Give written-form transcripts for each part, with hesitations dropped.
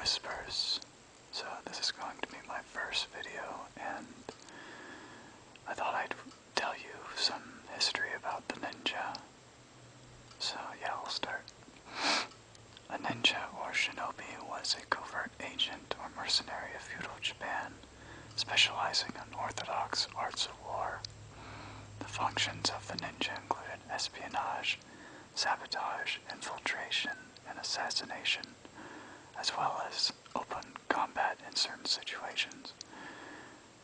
Whispers. So this is going to be my first video, and I thought I'd tell you some history about the ninja. So yeah, I'll start. A ninja or shinobi was a covert agent or mercenary of feudal Japan, specializing in orthodox arts of war. The functions of the ninja included espionage, sabotage, infiltration, and assassination, as well as open combat in certain situations.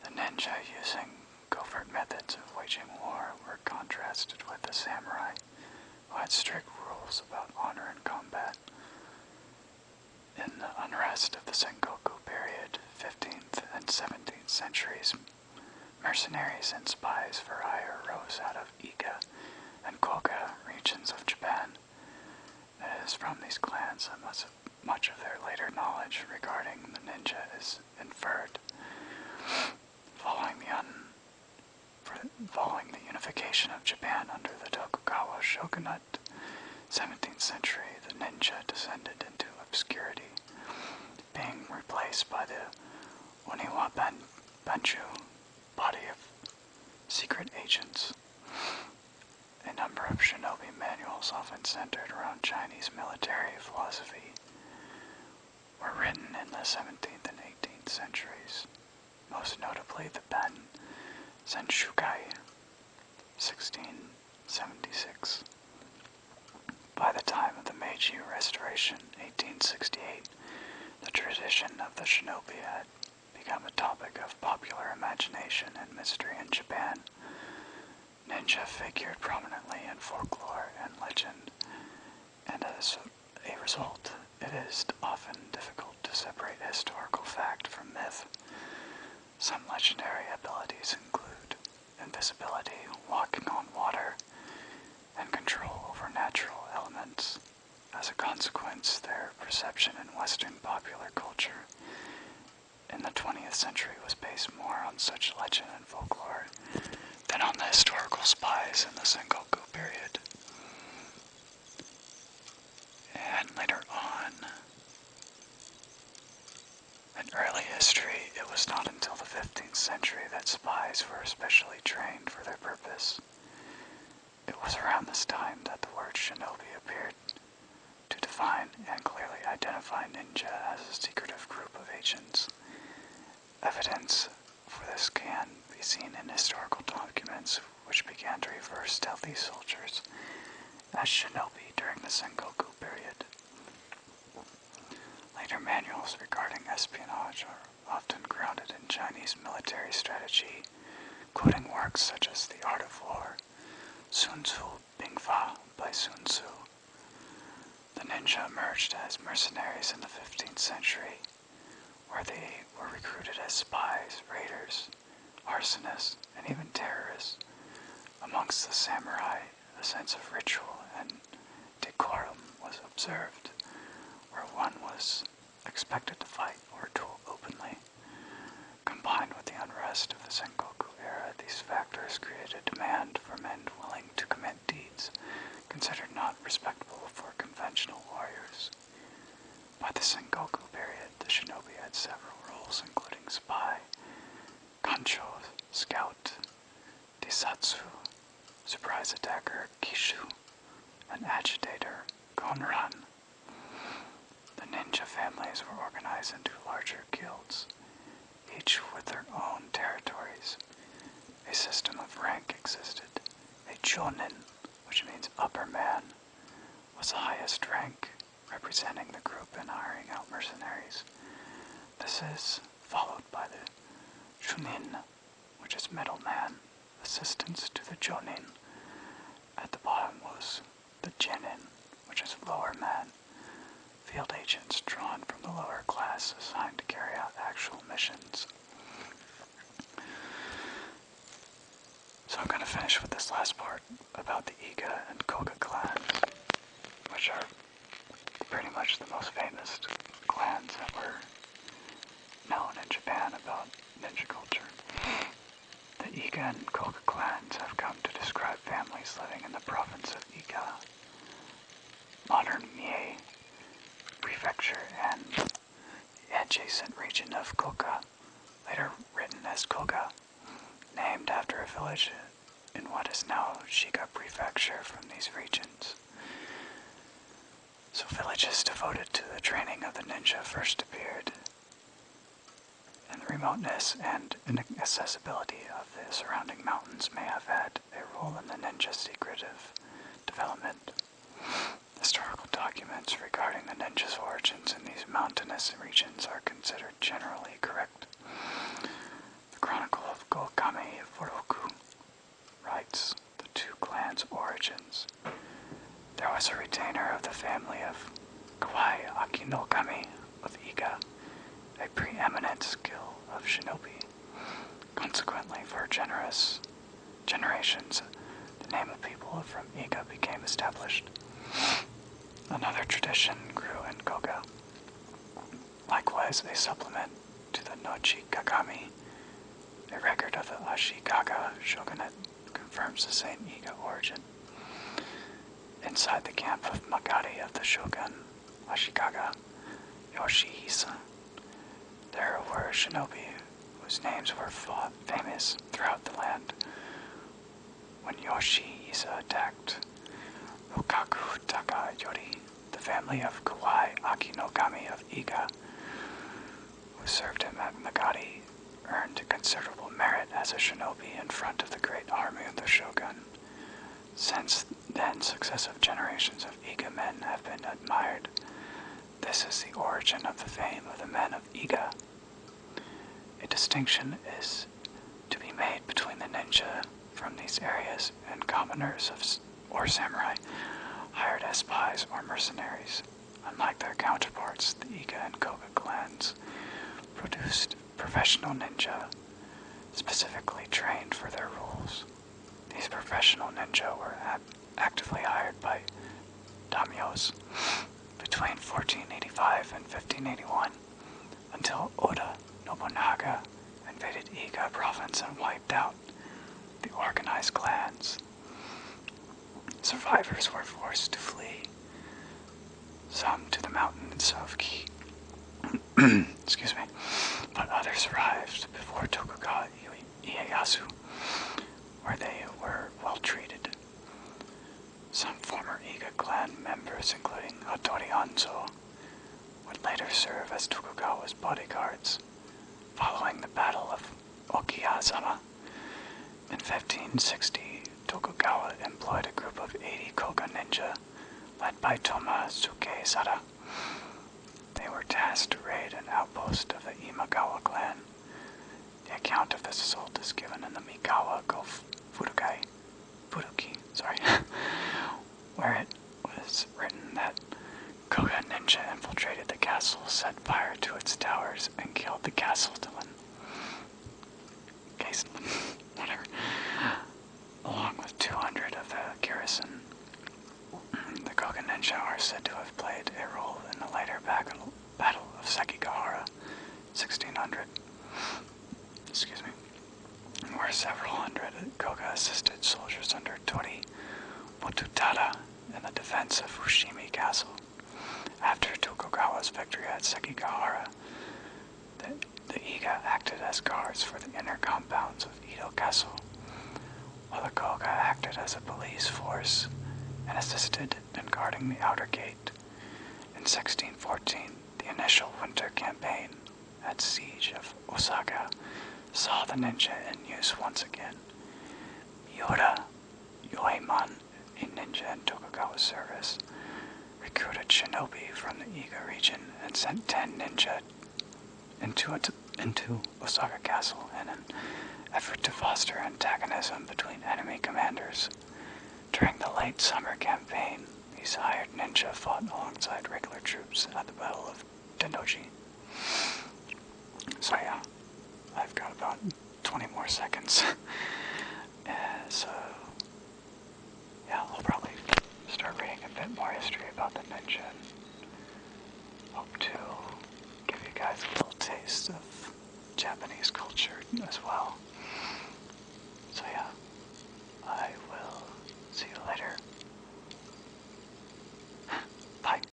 The ninja using covert methods of waging war were contrasted with the samurai, who had strict rules about honor in combat. In the unrest of the Sengoku period, 15th and 17th centuries, mercenaries and spies for hire rose out of Iga and Koga regions of Japan. It is from these clans that much of their later knowledge regarding the ninja is inferred. Following the unification of Japan under the Tokugawa shogunate, 17th century, the ninja descended into obscurity, being replaced by the Oniwa Banchu, body of secret agents. A number of shinobi manuals, often centered around Chinese military philosophy, were written in the 17th and 18th centuries, most notably the Ben Senshukai, 1676. By the time of the Meiji Restoration, 1868, the tradition of the shinobi had become a topic of popular imagination and mystery in Japan. Ninja figured prominently in folklore and legend, and as a result, it is often difficult to separate historical fact from myth. Some legendary abilities include invisibility, walking on water, and control over natural elements. As a consequence, their perception in Western popular culture in the 20th century was based more on such legend and folklore than on the historical spies in the Sengoku period. And later on, in early history, it was not until the 15th century that spies were especially trained for their purpose. It was around this time that the word shinobi appeared to define and clearly identify ninja as a secretive group of agents. Evidence for this can be seen in historical documents, which began to refer stealthy soldiers as shinobi during the Sengoku period. Later manuals regarding espionage are often grounded in Chinese military strategy, quoting works such as The Art of War, Sun Tzu Bingfa by Sun Tzu. The ninja emerged as mercenaries in the 15th century, where they were recruited as spies, raiders, arsonists, and even terrorists. Amongst the samurai, a sense of ritual and decorum was observed, where one was expected to fight or duel openly. Combined with the unrest of the Sengoku era, these factors created a demand for men willing to commit deeds considered not respectable for conventional warriors. By the Sengoku period, the shinobi had several roles, including spy, kancho, scout, desatsu, surprise attacker, kishu, and agitator, konran. The ninja families were organized into larger guilds, each with their own territories. A system of rank existed. A jonin, which means upper man, was the highest rank, representing the group and hiring out mercenaries. This is followed by the shunin, which is middleman, assistants to the jonin. At the bottom was the genin, which is lower man, field agents drawn from the lower class assigned to carry out actual missions. So I'm going to finish with this last part about the Iga and Koga clans, which are pretty much the most famous clans that were known in Japan about ninja culture. The Iga and Koga clans have come to describe families living in the province of Iga, modern Mie Prefecture, and adjacent region of Koga, later written as Koga, named after a village in what is now Shiga Prefecture from these regions. So villages devoted to the training of the ninja first appeared, and the remoteness and inaccessibility of the surrounding mountains may have had a role in the ninja's secretive development. Historical documents regarding the ninja's origins in these mountainous regions are considered generally correct. The Chronicle of Gokame Furoku writes the two clans' origins. There was a retainer of the family of Kawai Akinokami of Iga, a preeminent skill of shinobi. Consequently, for generations, the name of people from Iga became established. Another tradition grew in Koga. Likewise, a supplement to the Nochi Kagami, a record of the Ashikaga shogunate, confirms the same Iga origin. Inside the camp of Magari of the shogun Ashikaga, Yoshihisa, there were shinobi whose names were famous throughout the land. When Yoshihisa attacked Rokaku Takayori, the family of Kawai Akinokami of Iga, who served him at Magari, earned considerable merit as a shinobi in front of the great army of the shogun. Since then, successive generations of Iga men have been admired. This is the origin of the fame of the men of Iga. A distinction is to be made between the ninja from these areas and commoners or samurai, hired as spies or mercenaries. Unlike their counterparts, the Iga and Koga clans produced professional ninja, specifically trained for their roles. These professional ninja were actively hired by daimyos between 1485 and 1581, until Oda Nobunaga invaded Iga province and wiped out the organized clans. Survivors were forced to flee, some to the mountains of Ki, excuse me, but others arrived before Tokugawa Ieyasu, where they were well treated. Some former Iga clan members, including Hattori Hanzo, would later serve as Tokugawa's bodyguards. Following the Battle of Okiyazama in 1560, Tokugawa employed a group of 80 Koga ninja, led by Toma Sukesada. They were tasked to raid an outpost of the Imagawa clan. The account of this assault is given in the Mikawa Go Furuki, where it was written that Koga ninja infiltrated the castle, set fire to its towers, and killed the castellan. Whatever. Along with 200 of the garrison. The Koga ninja are said to have played a role in the later battle of Sekigahara, 1600. Excuse me. Where several hundred Koga assisted soldiers under Tori Motutada in the defense of Fushimi Castle. After Tokugawa's victory at Sekigahara, the Iga acted as guards for the inner compounds of Edo Castle, while the Koga acted as a police force and assisted in guarding the outer gate. In 1614, the initial winter campaign at siege of Osaka saw the ninja in use once again. Miura Yoemon, a ninja in Tokugawa's service, recruited shinobi from the Iga region and sent 10 ninja into Osaka Castle in an effort to foster antagonism between enemy commanders. During the late summer campaign, these hired ninja fought alongside regular troops at the Battle of Tennoji. So yeah, I've got about 20 more seconds. So yeah, I'll probably start reading a bit more history about the ninja and hope to give you guys a little taste of Japanese culture as well.